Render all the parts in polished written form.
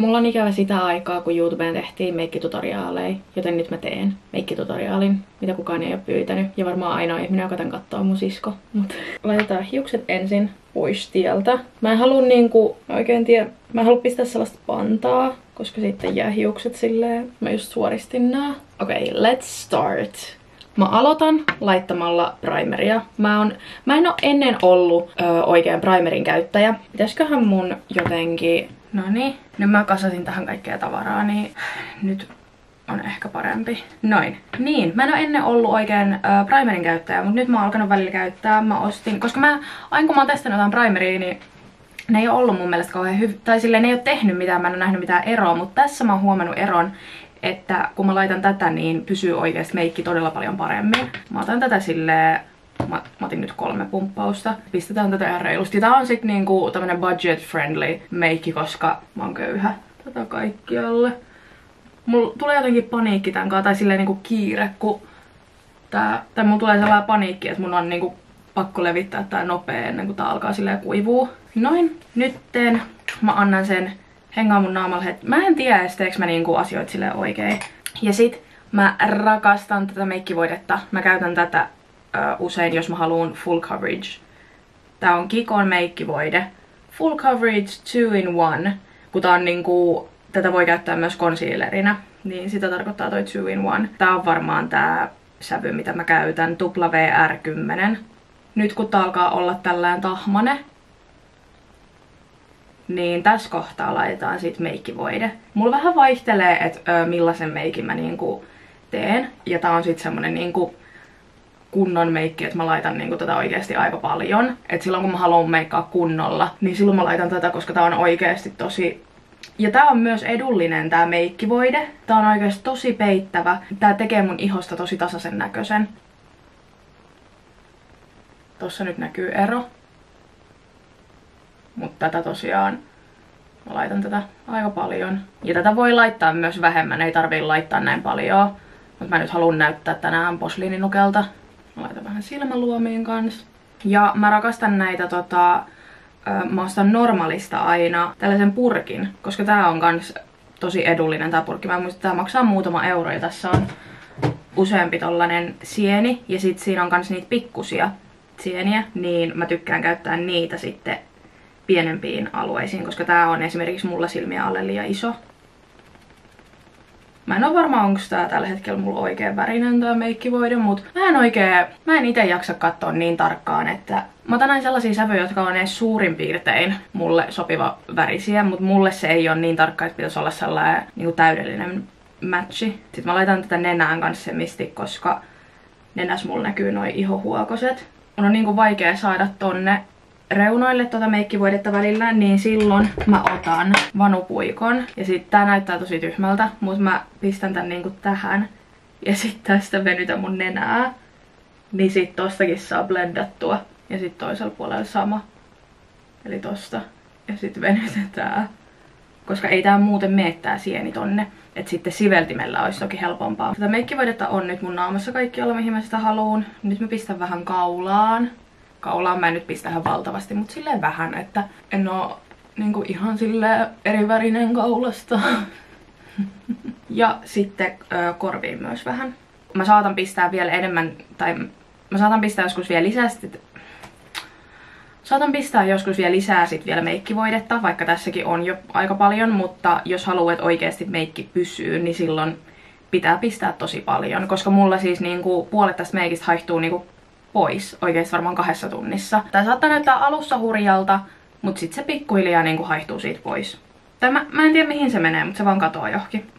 Mulla on ikävä sitä aikaa, kun YouTubeen tehtiin meikkitutoriaaleja, joten nyt mä teen meikkitutoriaalin, mitä kukaan ei ole pyytänyt. Ja varmaan ainoa ihminen, joka tän kattoo, on mun sisko. Mut laitetaan hiukset ensin pois tieltä. Mä en halua oikein tiedä, mä en halua pistää sellaista pantaa, koska sitten jää hiukset silleen. Mä just suoristin nää. Okei, let's start. Mä aloitan laittamalla primeria. Mä en oo ennen ollut oikein primerin käyttäjä. Pitäisköhän mun jotenkin... Noniin. Nyt mä kasasin tähän kaikkea tavaraa, niin nyt on ehkä parempi. Noin. Niin, mä en oo ennen ollut oikein primerin käyttäjä, mutta nyt mä oon alkanut välillä käyttää. Mä ostin, koska aina kun mä oon testannut jotain primeria, niin ne ei oo ollut mun mielestä kauhean hyvin. Tai silleen ne ei oo tehnyt mitään, mä en oo nähnyt mitään eroa, mutta tässä mä oon huomannut eron, että kun mä laitan tätä, niin pysyy oikeesti meikki todella paljon paremmin. Mä otan tätä silleen, mä otin nyt 3 pumppausta. Pistetään tätä ihan reilusti. Tää on sit niinku tämmönen budget friendly meikki, koska mä oon köyhä. Tätä kaikkialle. Mulla tulee jotenkin paniikki tän kanssa, tai silleen niinku kiire, kun tai mulla tulee sellainen paniikki, että mun on niinku pakko levittää tää nopea ennen kuin tää alkaa silleen kuivuu. Noin. Nytten mä annan sen hengaa mun naamalla heti. Mä en tiedä, teeks mä niinku asioit silleen oikein. Ja sit mä rakastan tätä meikkivoidetta. Mä käytän tätä usein, jos mä haluun full coverage. Tää on Kikon meikkivoide. Full coverage 2-in-1. Kun tää on niinku, tätä voi käyttää myös concealerinä, niin sitä tarkoittaa toi 2-in-1. Tää on varmaan tää sävy, mitä mä käytän. WR10. Nyt kun tää alkaa olla tällään tahmane, niin tässä kohtaa laitetaan sit meikkivoide. Mulla vähän vaihtelee, että millaisen meikin mä niinku teen. Ja tää on sit semmonen niinku kunnon meikki, että mä laitan niinku tätä oikeesti aika paljon. Et silloin kun mä haluan meikkaa kunnolla, niin silloin mä laitan tätä, koska tää on oikeesti tosi... Ja tää on myös edullinen tää meikkivoide. Tää on oikeesti tosi peittävä. Tää tekee mun ihosta tosi tasaisen näköisen. Tossa nyt näkyy ero. Mutta tätä tosiaan, mä laitan tätä aika paljon. Ja tätä voi laittaa myös vähemmän, ei tarvii laittaa näin paljon. Mutta mä nyt haluan näyttää tänään posliininukelta. Mä laitan vähän silmäluomiin kanssa. Ja mä rakastan näitä mä ostan Normalista aina tällaisen purkin, koska tää on kans tosi edullinen tää purkki. Mä muistan, että tää maksaa muutama euro ja tässä on useampi tollanen sieni. Ja sit siinä on kans niitä pikkusia sieniä, niin mä tykkään käyttää niitä sitten pienempiin alueisiin, koska tää on esimerkiksi mulla silmiä alle liian iso. Mä en oo varma, onko tää tällä hetkellä mulla oikein värinen tää meikkivoide, mut mä en ite jaksa katsoa niin tarkkaan, että mä otan aina sellaisia sävyjä, jotka on edes suurin piirtein mulle sopiva värisiä, mut mulle se ei oo niin tarkka, että pitäisi olla sellainen niinku täydellinen matchi. Sitten mä laitan tätä nenään kanssa se misti, koska nenäs mulla näkyy noi ihohuokoset. Mun on niinku vaikea saada tonne reunoille tuota meikkivoidetta välillä, niin silloin mä otan vanupuikon. Ja sit tää näyttää tosi tyhmältä, mut mä pistän tän niinku tähän. Ja sit tästä venytän mun nenää. Niin sit tostakin saa blendattua. Ja sit toisella puolella sama. Eli tosta. Ja sit venytetään. Koska ei tää muuten mene tää sieni tonne. Et sitten siveltimellä olisi toki helpompaa. Tätä meikkivoidetta on nyt mun naamassa kaikkialla, mihin mä sitä haluun. Nyt mä pistän vähän kaulaan. Kaulaan mä en nyt pistä ihan valtavasti, mutta silleen vähän, että en oo niinku ihan silleen erivärinen kaulasta. Ja sitten korviin myös vähän. Mä saatan pistää vielä enemmän, tai mä saatan pistää joskus vielä lisää sit vielä meikkivoidetta, vaikka tässäkin on jo aika paljon, mutta jos haluat oikeesti meikki pysyy, niin silloin pitää pistää tosi paljon, koska mulla siis niinku puolet tästä meikistä haihtuu niinku pois oikeesti varmaan 2 tunnissa. Tää saattaa näyttää alussa hurjalta, mut sit se pikkuhiljaa niinku haihtuu siitä pois. Tai mä en tiedä mihin se menee, mutta se vaan katoaa johonkin.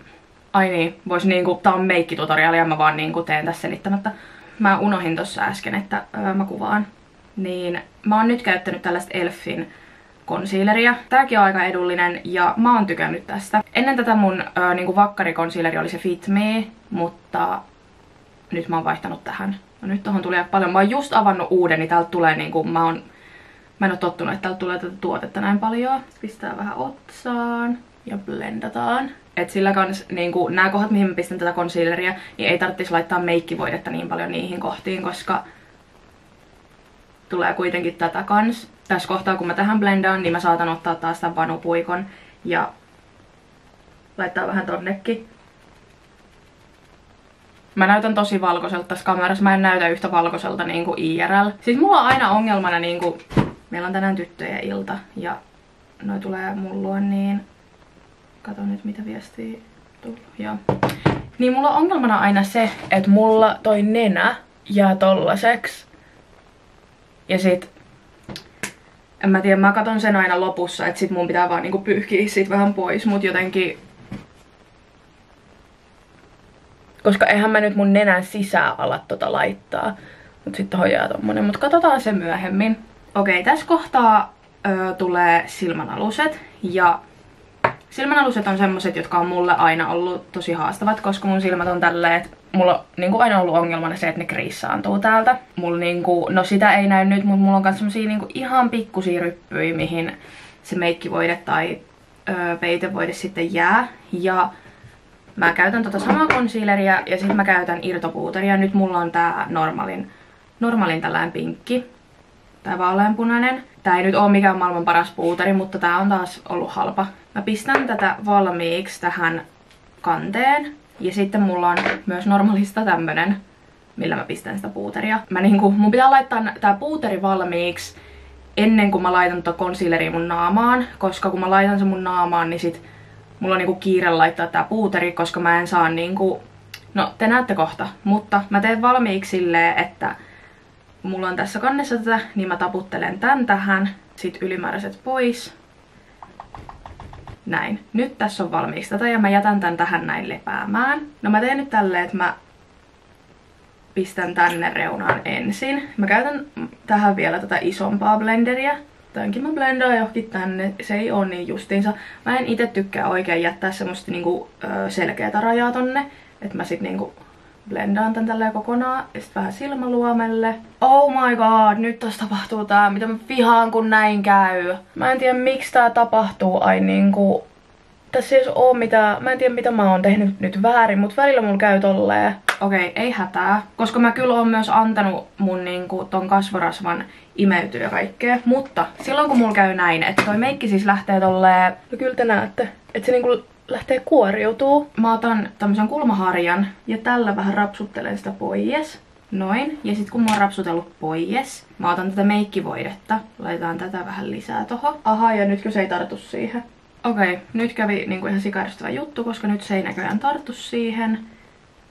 Ai niin, vois niinku, tää on meikkitutoriaali ja mä vaan niinku teen tässä selittämättä. Mä unohin tossa äsken, että mä kuvaan. Niin mä oon nyt käyttänyt tällaista Elfin concealeria. Tääkin on aika edullinen ja mä oon tykännyt tästä. Ennen tätä mun niinku vakkarikonsealeri oli se Fit Me, mutta nyt mä oon vaihtanut tähän. No nyt tohon tulee paljon. Mä oon just avannut uuden, niin täältä tulee niinku, mä en oo tottunut, että täältä tulee tätä tuotetta näin paljon. Pistää vähän otsaan ja blendataan. Et sillä kans niinku nää kohdat, mihin mä pistän tätä concealeria, niin ei tarvitsisi laittaa meikkivoidetta niin paljon niihin kohtiin, koska tulee kuitenkin tätä kans. Tässä kohtaa kun mä tähän blendaan, niin mä saatan ottaa taas tämän vanupuikon ja Laittaa vähän tonnekin. Mä näytän tosi valkoiselta tässä kamerassa. Mä en näytä yhtä valkoiselta niinku IRL. Siis mulla on aina ongelmana niinku... Meillä on tänään tyttöjen ilta ja noi tulee mun luo, niin... Kato nyt mitä viestiä tullut. Joo. Niin mulla on ongelmana aina se, että mulla toi nenä jää tollaseksi. Ja sit... En mä tiedä, mä katon sen aina lopussa, että sit mun pitää vaan niinku pyyhkiä sit vähän pois, mut jotenkin... Koska eihän mä nyt mun nenän sisään ala tota laittaa. Mut sit tohon jää tommonen, mut katsotaan se myöhemmin. Okei, tässä kohtaa tulee silmänaluset. Ja silmänaluset on semmoset, jotka on mulle aina ollut tosi haastavat, koska mun silmät on tälleen, että mulla on niinku aina ollut ongelmana se, että ne kriissaantuu täältä. Mulla niinku, no sitä ei näy nyt, mutta mulla on myös semmosia niinku ihan pikkusia ryppyjä, mihin se meikkivoide tai peitevoide sitten jää. Ja mä käytän tota samaa concealeria ja sitten mä käytän irtopuuteria. Nyt mulla on tää normaalin tällainen pinkki. Tää vaaleanpunainen. Tää ei nyt oo mikään maailman paras puuteri, mutta tää on taas ollut halpa. Mä pistän tätä valmiiksi tähän kanteen. Ja sitten mulla on myös normaalista tämmönen, millä mä pistän sitä puuteria. Mun pitää laittaa tää puuteri valmiiksi ennen kuin mä laitan tota concealeria mun naamaan. Koska kun mä laitan sen mun naamaan, niin sit mulla on niinku kiire laittaa tää puuteri, koska mä en saa niinku... No, te näette kohta. Mutta mä teen valmiiksi silleen, että mulla on tässä kannessa tätä, niin mä taputtelen tän tähän. Sit ylimääräiset pois. Näin. Nyt tässä on valmiiksi tätä ja mä jätän tän tähän näin lepäämään. No mä teen nyt tälleen, että mä pistän tänne reunaan ensin. Mä käytän tähän vielä tätä isompaa blenderia. Tämänkin mä blendaan johonkin tänne. Se ei oo niin justiinsa. Mä en ite tykkää oikein jättää semmoista niinku selkeätä rajaa tonne. Että mä sit niinku blendaan tän tälleen kokonaan. Ja sit vähän silmäluomelle. Oh my god, nyt tässä tapahtuu tää. Mitä mä vihaan kun näin käy. Mä en tiedä miksi tää tapahtuu ai niinku... Tässä ei oo mitään... Mä en tiedä mitä mä oon tehnyt nyt väärin, mut välillä mulla käy tolleen. Okei, ei hätää. Koska mä kyllä oon myös antanut mun niinku ton kasvorasvan imeytyä ja kaikkea. Mutta silloin kun mulla käy näin, että toi meikki siis lähtee tolleen... No kyllä te näette. Että se niinku lähtee kuoriutuu. Mä otan tämmösen kulmaharjan ja tällä vähän rapsuttelen sitä pois. Noin. Ja sit kun mä oon rapsutellut pois, mä otan tätä meikkivoidetta. Laitetaan tätä vähän lisää tohon. Aha, ja nytkö se ei tartu siihen? Okei, nyt kävi niinku ihan sikaristava juttu, koska nyt se ei näköjään tartu siihen.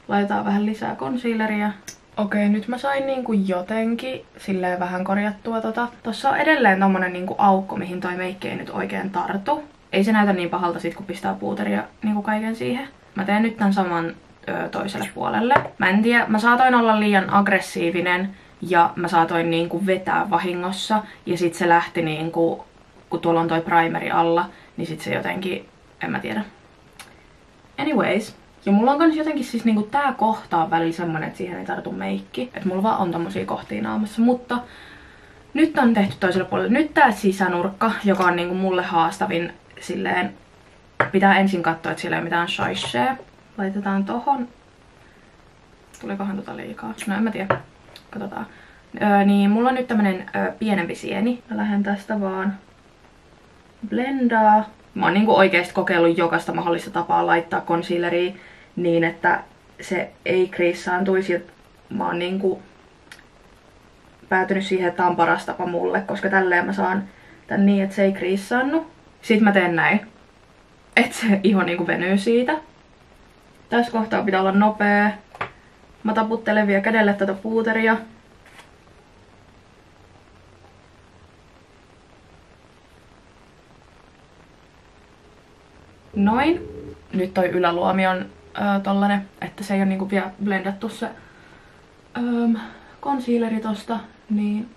Laitetaan vähän lisää concealeria. Okei, nyt mä sain niinku jotenkin silleen vähän korjattua tota. Tossa on edelleen tommonen niinku aukko, mihin toi meikki ei nyt oikein tartu. Ei se näytä niin pahalta sit, kun pistää puuteria niinku kaiken siihen. Mä teen nyt tän saman toiselle puolelle. Mä en tiedä, mä saatoin olla liian aggressiivinen ja mä saatoin niinku vetää vahingossa. Ja sit se lähti niinku, kun tuolla on toi primeri alla, niin sit se jotenkin, en mä tiedä. Anyways. Ja mulla on kans jotenkin siis niinku tää kohta on välillä semmonen, että siihen ei tartu meikki. Että mulla vaan on tommosia kohtia naamassa. Mutta nyt on tehty toiselle puolelle. Nyt tää sisänurkka, joka on niinku mulle haastavin silleen. Pitää ensin katsoa, että siellä ei ole mitään shaishea. Laitetaan tohon. Tulikohan tota liikaa? No en mä tiedä. Katsotaan. Niin mulla on nyt tämmönen pienempi sieni. Mä lähden tästä vaan blendaa. Mä oon niinku oikeesti kokeillut jokaista mahdollista tapaa laittaa concealeria niin, että se ei kriissaantuisi. Mä oon niinku päätynyt siihen, että tää on paras tapa mulle, koska tälleen mä saan tän niin, että se ei kriissaannu. Sitten mä teen näin, että se iho niinku venyy siitä. Tässä kohtaa pitää olla nopea. Mä taputtelen vielä kädelle tätä puuteria. Noin. Nyt toi yläluomi on tollanen, että se ei ole niinku vielä blendattu se concealeri tosta. Niin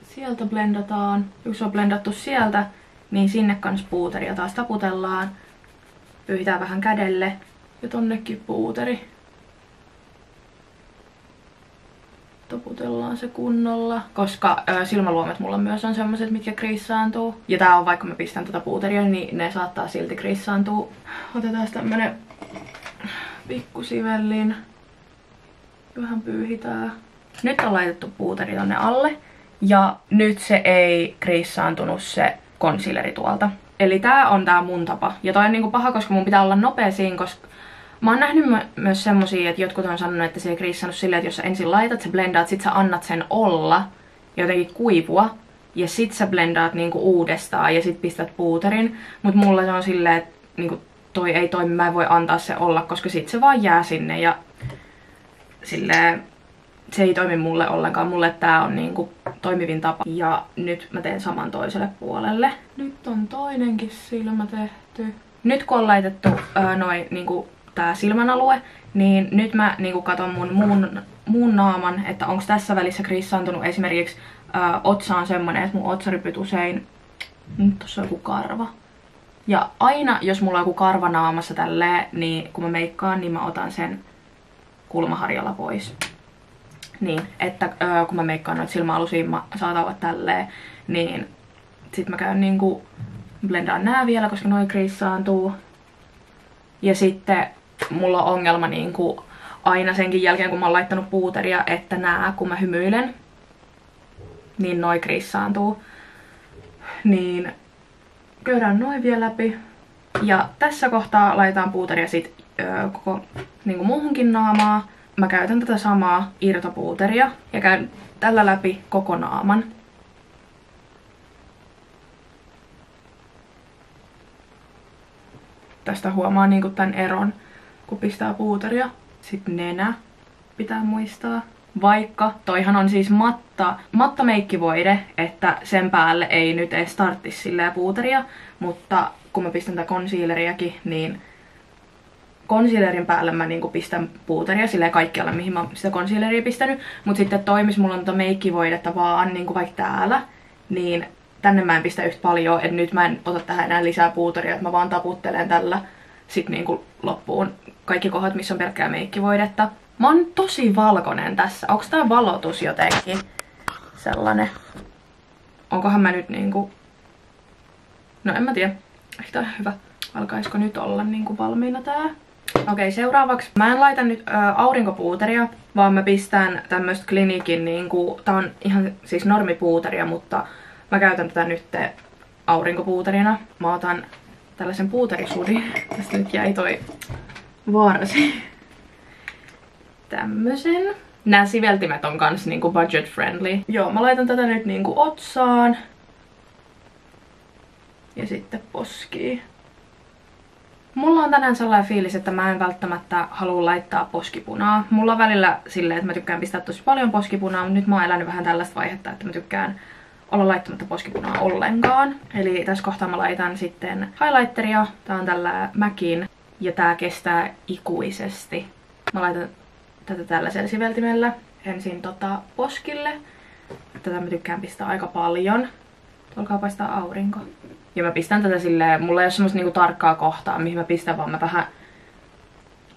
sieltä blendataan. Kun se on blendattu sieltä, niin sinne kans puuteria taas taputellaan. Pyyhitään vähän kädelle. Ja tonnekin puuteri. Taputellaan se kunnolla. Koska silmäluomet mulla myös on semmoset, mitkä kriissaantuu. Ja tää on, vaikka mä pistän tätä puuteria, niin ne saattaa silti kriissaantua. Otetaan tämmönen pikkusivellin. Vähän pyyhitään. Nyt on laitettu puuteri tonne alle. Ja nyt se ei kriissaantunut se concealeri tuolta. Eli tää on tää mun tapa. Ja toi on niinku paha, koska mun pitää olla nopea siinä, koska mä oon nähnyt myös semmosia, että jotkut on sanonut, että se ei kriissannut silleen, että jos sä ensin laitat, sä blendaat, sit sä annat sen olla jotenkin kuivua. Ja sit sä blendaat niinku uudestaan ja sit pistät puuterin. Mut mulla se on silleen, että niinku toi ei toimi, mä en voi antaa se olla, koska sit se vaan jää sinne ja silleen se ei toimi mulle ollenkaan. Mulle tää on niinku toimivin tapa. Ja nyt mä teen saman toiselle puolelle. Nyt on toinenkin silmä tehty. Nyt kun on laitettu niinku tää silmän alue, niin nyt mä niinku katon mun muun naaman, että onko tässä välissä kriissaantunut. Esimerkiksi otsa on semmonen, että mun otsarypyt usein... Nyt tossa on joku karva. Ja aina jos mulla on joku karva naamassa tälleen, niin kun mä meikkaan, niin mä otan sen kulmaharjalla pois. Niin, että kun mä meikkaan noita silmäalusia saatavat tälleen, niin sit mä käyn niinku blendaan nää vielä, koska noi kriissaantuu. Ja sitten mulla on ongelma niinku aina senkin jälkeen, kun mä oon laittanut puuteria, että nää, kun mä hymyilen, niin noi kriissaantuu. Niin käydään noin vielä läpi. Ja tässä kohtaa laitetaan puuteria sit koko niinku muuhunkin naamaa. Mä käytän tätä samaa irtopuuteria ja käyn tällä läpi koko naaman. Tästä huomaa niinku tän eron, kun pistää puuteria. Sitten nenä pitää muistaa. Vaikka toihan on siis matta meikkivoide, että sen päälle ei nyt edes tarttisi silleen puuteria, mutta kun mä pistän tätä concealeriakin, niin concealerin päälle mä niinku pistän puuteria silleen kaikkialle, mihin mä sitä concealeria pistänyt, mutta sitten toimis mulla on meikkivoidetta vaan niinku vaikka täällä, niin tänne mä en pistä yhtä paljon, että nyt mä en ota tähän enää lisää puuteria, että mä vaan taputtelen tällä sit niinku loppuun kaikki kohdat, missä on pelkkää meikkivoidetta. Mä oon tosi valkoinen tässä. Onks tää valotus jotenkin sellainen? Onkohan mä nyt niinku... No en mä tiedä. Ehkä tää on hyvä. Alkaisiko nyt olla niinku valmiina tää? Okei, seuraavaksi. Mä en laita nyt aurinkopuuteria, vaan mä pistän tämmöstä Clinicin niinku... Tää on ihan siis normipuuteria, mutta mä käytän tätä nyt aurinkopuuterina. Mä otan tällaisen puuterisudin. Tästä nyt jäi toi varsi. Tämmösen. Nää siveltimet on kans niinku budget friendly. Joo, mä laitan tätä nyt niinku otsaan. Ja sitten poskiin. Mulla on tänään sellainen fiilis, että mä en välttämättä halua laittaa poskipunaa. Mulla on välillä silleen, että mä tykkään pistää tosi paljon poskipunaa, mutta nyt mä oon elänyt vähän tällaista vaihetta, että mä tykkään olla laittamatta poskipunaa ollenkaan. Eli tässä kohtaa mä laitan sitten highlighteria. Tää on tällä MACin ja tää kestää ikuisesti. Mä laitan tätä tällaisella siveltimellä ensin poskille. Tätä mä tykkään pistää aika paljon. Alkaa paistaa aurinko. Ja mä pistän tätä silleen, mulla ei ole semmoista niinku tarkkaa kohtaa, mihin mä pistän, vaan mä vähän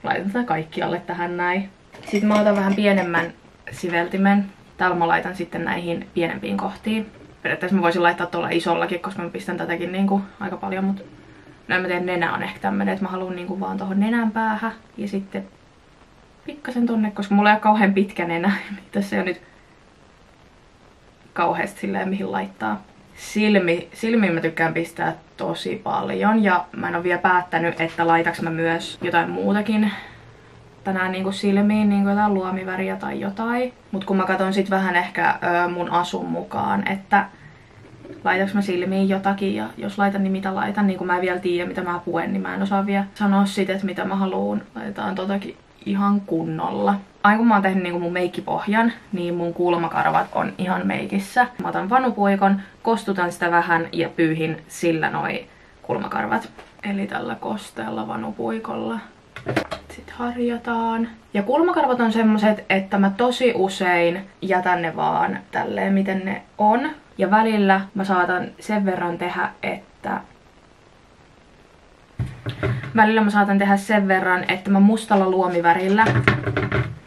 laitan tätä kaikkialle tähän näin. Sitten mä otan vähän pienemmän siveltimen. Täällä mä laitan sitten näihin pienempiin kohtiin. Periaatteessa mä voisin laittaa tuolla isollakin, koska mä pistän tätäkin niinku aika paljon, mutta no en mä tiedä, nenä on ehkä tämmönen, että mä haluan niinku vaan tohon nenän päähän. Ja sitten pikkasen tonne, koska mulla ei ole kauhean pitkä nenä, niin tässä ei ole nyt kauheasti silleen mihin laittaa. Silmiin mä tykkään pistää tosi paljon ja mä en ole vielä päättänyt, että laitaks mä myös jotain muutakin tänään niinku silmiin, niinku jotain luomiväriä tai jotain. Mut kun mä katon sit vähän ehkä mun asun mukaan, että laitaks mä silmiin jotakin ja jos laitan, niin mitä laitan. Niin kun mä en vielä tiedä mitä mä puen, niin mä en osaa vielä sanoa sit, että mitä mä haluun. Laitetaan totakin ihan kunnolla. Aina kun mä oon tehnyt niinku mun meikkipohjan, niin mun kulmakarvat on ihan meikissä. Mä otan vanupuikon, kostutan sitä vähän ja pyyhin sillä noi kulmakarvat. Eli tällä kosteella vanupuikolla. Sitten harjataan. Ja kulmakarvat on semmoset, että mä tosi usein jätän ne vaan tälleen miten ne on. Ja välillä mä saatan sen verran tehdä, että mä mustalla luomivärillä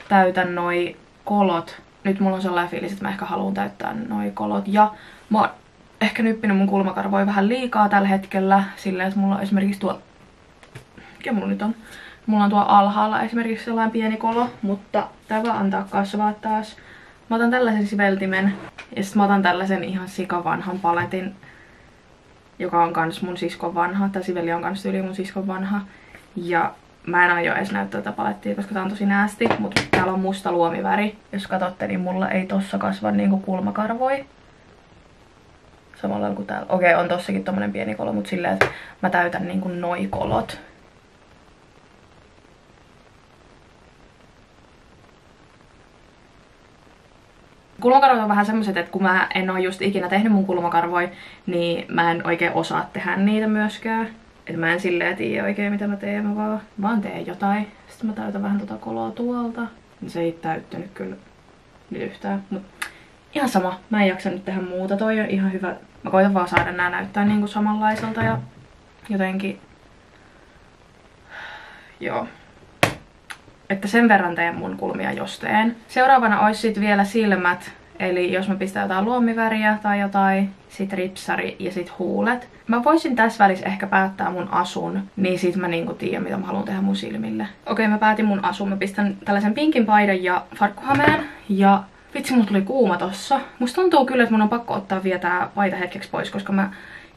täytän noi kolot. Nyt mulla on sellainen fiilis, että mä ehkä haluan täyttää noi kolot. Ja mä oon ehkä nyppinyt mun kulmakarvoja vähän liikaa tällä hetkellä. Silleen, että mulla on esimerkiksi tuolla... Mikä mulla nyt on? Mulla on tuolla alhaalla esimerkiksi sellainen pieni kolo, mutta tää vaan antaa kasvaa taas. Mä otan tällaisen siveltimen ja sit mä otan tällaisen ihan sikavanhan paletin joka on kans mun siskon vanha. Tää Sibeli on kans yli mun siskon vanha. Ja mä en aio edes näyttää tätä palettia, koska tää on tosi näästi, mutta täällä on musta luomiväri. Jos katsotte, niin mulla ei tossa kasva niinku kulmakarvoi. Samalla lailla kuin täällä. Okei, on tossakin tommonen pieni kolo, mutta silleen, että mä täytän niinku noi kolot. Kulmakarvot on vähän semmoset, että kun mä en oo just ikinä tehnyt mun kulmakarvoja, niin mä en oikein osaa tehdä niitä myöskään. Et mä en silleen tiedä oikein mitä mä teen, mä vaan teen jotain. Sitten mä täytän vähän tota koloa tuolta. Se ei täyttynyt kyllä nyt yhtään, mut ihan sama. Mä en jaksa nyt tehdä muuta. Toi on ihan hyvä. Mä koitan vaan saada nää näyttää niinku samanlaiselta ja jotenkin... Joo. Että sen verran teen mun kulmia jos teen. Seuraavana olisi sit vielä silmät. Eli jos mä pistän jotain luomiväriä tai jotain, sit ripsari ja sit huulet. Mä voisin tässä välissä ehkä päättää mun asun, niin sit mä niinku tiedän mitä mä haluan tehdä mun silmille. Okei, mä päätin mun asun. Mä pistän tällaisen pinkin paidan ja farkkuhameen. Ja vitsi, mulla tuli kuuma tossa. Musta tuntuu kyllä, että mun on pakko ottaa vielä tää paita hetkeksi pois, koska mä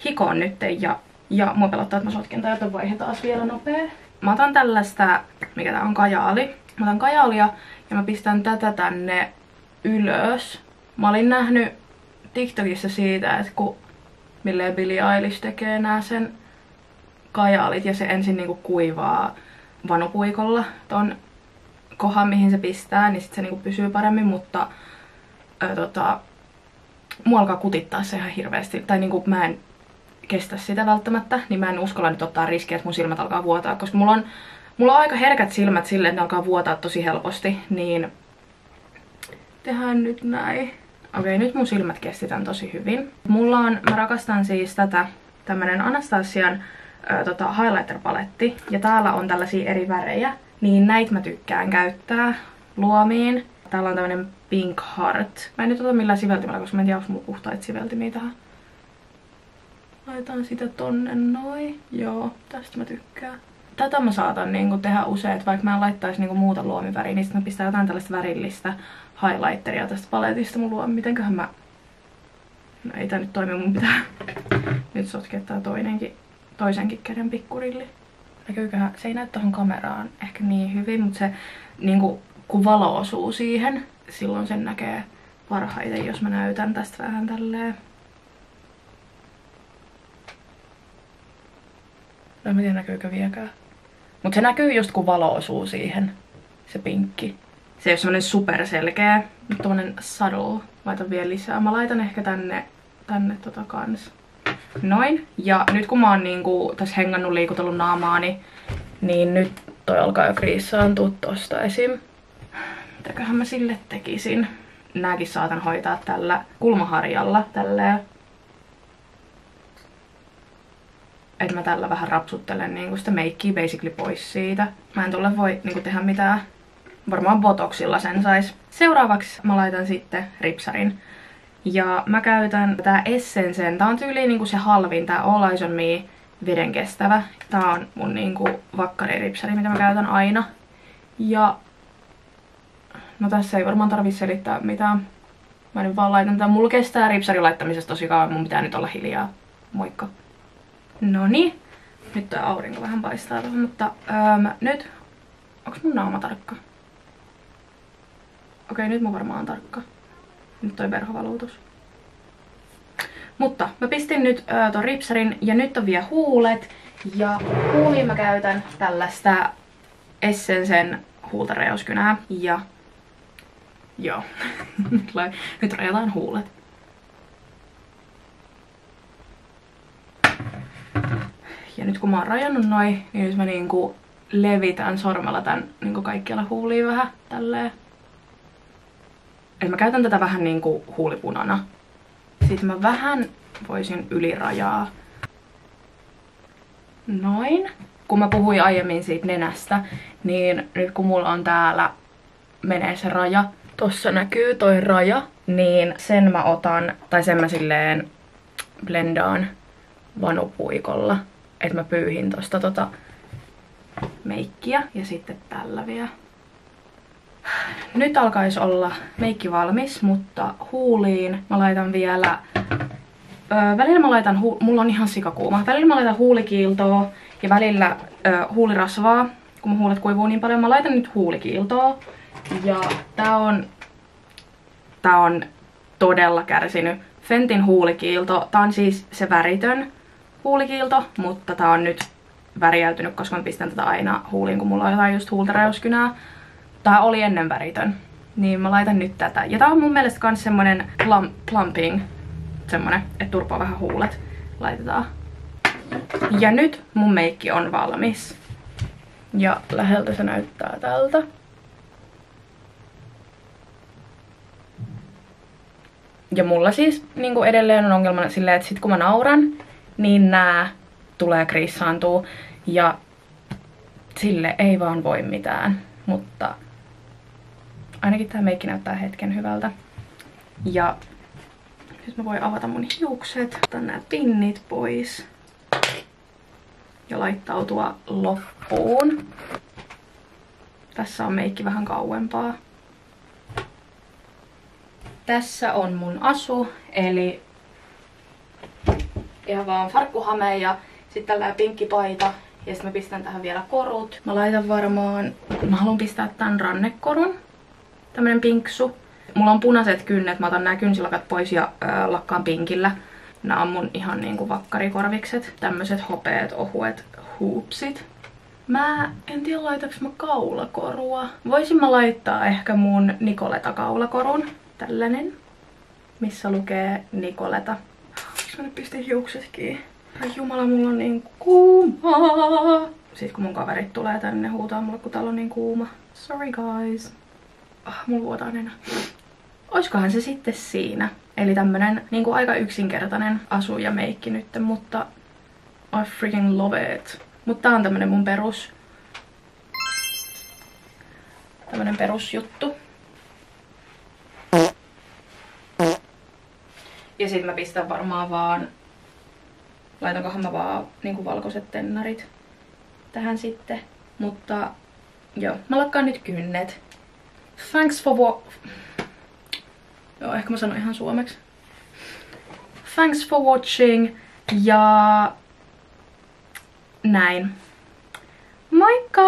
hikoon nytten ja mua pelottaa, että mä sotken tää joten vaihe taas vielä nopea. Mä otan tällaista, mikä tää on, kajaali. Mä otan kajaalia ja mä pistän tätä tänne ylös. Mä olin nähnyt TikTokissa siitä, että kun milleen Billie Eilish tekee nää sen kajaalit ja se ensin niinku kuivaa vanopuikolla ton kohan mihin se pistää, niin sit se niinku pysyy paremmin, mutta mua alkaa kutittaa se ihan hirveesti. Tai niinku mä en kestä sitä välttämättä, niin mä en uskalla nyt ottaa riskiä, että mun silmät alkaa vuotaa, koska mulla on aika herkät silmät silleen, että ne alkaa vuotaa tosi helposti, niin tehdään nyt näin. Okei, nyt mun silmät kesti tän tosi hyvin. Mä rakastan siis tätä tämmönen Anastasian highlighter-paletti, ja täällä on tällaisia eri värejä, niin näitä mä tykkään käyttää luomiin. Täällä on tämmönen Pink Heart. Mä en nyt ota millään siveltimellä, koska mä en tiedä, onko mulla puhtaita siveltimiä tähän. Laitan sitä tonne noin. Joo, tästä mä tykkään. Tätä mä saatan niinku tehdä usein, että vaikka mä en laittaisi niinku muuta luomiväriä, niin sit mä pistän jotain tällaista värillistä highlighteria tästä paletista mun luomi. Mitenköhän mä... No ei tää nyt toimi, mun pitää nyt sotkettaa toisenkin käden pikkurilli. Näkyyköhän? Se ei näy tohon kameraan ehkä niin hyvin, mutta se niinku kun valo osuu siihen, silloin sen näkee parhaiten, jos mä näytän tästä vähän tälleen. No en tiedä näkyykö vieläkään. Mut se näkyy just kun valo osuu siihen. Se pinkki. Se ei ole semmonen superselkeä. Nyt tommonen subtle. Laitan vielä lisää. Mä laitan ehkä tänne kans. Noin. Ja nyt kun mä oon niinku tässä hengannut liikutellut naamaani, niin nyt toi alkaa jo kriissaantua tosta esim. Mitäköhän mä sille tekisin? Nääkin saatan hoitaa tällä kulmaharjalla. Tälleen. Että mä tällä vähän rapsuttelen niinku sitä meikkiä basically pois siitä. Mä en tolle voi niinku tehdä mitään. Varmaan botoxilla sen sais. Seuraavaksi mä laitan sitten ripsarin. Ja mä käytän tää Essencen. Tää on tyyliin niinku se halvin, tää All Eyes on Me vedenkestävä. Tää on mun niinku vakkariripsari, mitä mä käytän aina. Ja no tässä ei varmaan tarvitse selittää mitään. Mä nyt vaan laitan tää. Mulla kestää ripsarin laittamisesta tosi kauan, mun pitää nyt olla hiljaa. Moikka. Noniin. Nyt toi aurinko vähän paistaa tuohon, mutta nyt... Onks mun naama tarkka? Okei, nyt mun varmaan on tarkka. Nyt toi verhovaluutus. Mutta mä pistin nyt ton ripsarin ja nyt on vielä huulet. Ja huuliin mä käytän tällaista Essencen huultarajauskynää. Ja... Joo. Nyt rajataan huulet. Ja nyt kun mä oon rajannut noin, niin nyt mä niinku levitän sormella tän niinku kaikkialla huuliin vähän tälleen. Et mä käytän tätä vähän niinku huulipunana. Sitten mä vähän voisin ylirajaa. Noin. Kun mä puhuin aiemmin siitä nenästä, niin nyt kun mulla on täällä menee se raja, tossa näkyy toi raja, niin sen mä otan, tai sen mä silleen blendaan vanupuikolla. Että mä pyyhin tosta meikkiä ja sitten tällä vielä. Nyt alkaisi olla meikki valmis, mutta huuliin mä laitan vielä Välillä mä laitan, mulla on ihan sikakuuma. Välillä mä laitan huulikiiltoa ja välillä huulirasvaa, kun mun huulet kuivuu niin paljon. Mä laitan nyt huulikiiltoa. Ja tää on todella kärsinyt. Fentin huulikiilto. Tää on siis se väritön huulikiilto, mutta tää on nyt väriäytynyt, koska mä pistän tätä aina huuliin, kun mulla on jotain just huulteräyskynää. Tää oli ennen väritön. Niin mä laitan nyt tätä. Ja tää on mun mielestä kans semmonen plumping. Semmonen, että turpaa vähän huulet. Laitetaan. Ja nyt mun meikki on valmis. Ja läheltä se näyttää tältä. Ja mulla siis niinku edelleen on ongelma silleen, että sit kun mä nauran, niin nää tulee kriissaantuu. Ja sille ei vaan voi mitään. Mutta ainakin tää meikki näyttää hetken hyvältä. Ja nyt mä voin avata mun hiukset, ottaa nää pinnit pois ja laittautua loppuun. Tässä on meikki vähän kauempaa. Tässä on mun asu, eli ihan vaan farkkuhame ja sitten tällainen pinkki paita. Ja sitten mä pistän tähän vielä korut. Mä laitan varmaan, mä haluan pistää tän rannekorun. Tämmönen pinksu. Mulla on punaiset kynnet, mä otan nää kynsilakat pois ja lakkaan pinkillä. Nää on mun ihan niinku vakkarikorvikset. Tämmöset hopeet, ohuet hoopsit. Mä en tiedä laitaks mä kaulakorua. Voisin mä laittaa ehkä mun Nicoleta kaulakorun. Tällainen. Missä lukee Nicoleta. Miksi mä nyt pistin hiukset kiinni? Ai jumala, mulla on niin kuuma. Sitten kun mun kaverit tulee tänne, huutaa mulle, kun täällä on niin kuuma. Sorry guys. Mulla vuotaa nenä. Oiskohan se sitten siinä. Eli tämmönen niinku aika yksinkertainen asu ja meikki nyt, mutta I freaking love it. Mutta tää on tämmönen mun perusjuttu. Ja sit mä pistän varmaan vaan, laitankohan mä vaan niinku valkoiset tennarit tähän sitten. Mutta joo, mä lakkaan nyt kynnet. Thanks for Joo, ehkä mä sanon ihan suomeksi. Thanks for watching ja näin. Moikka!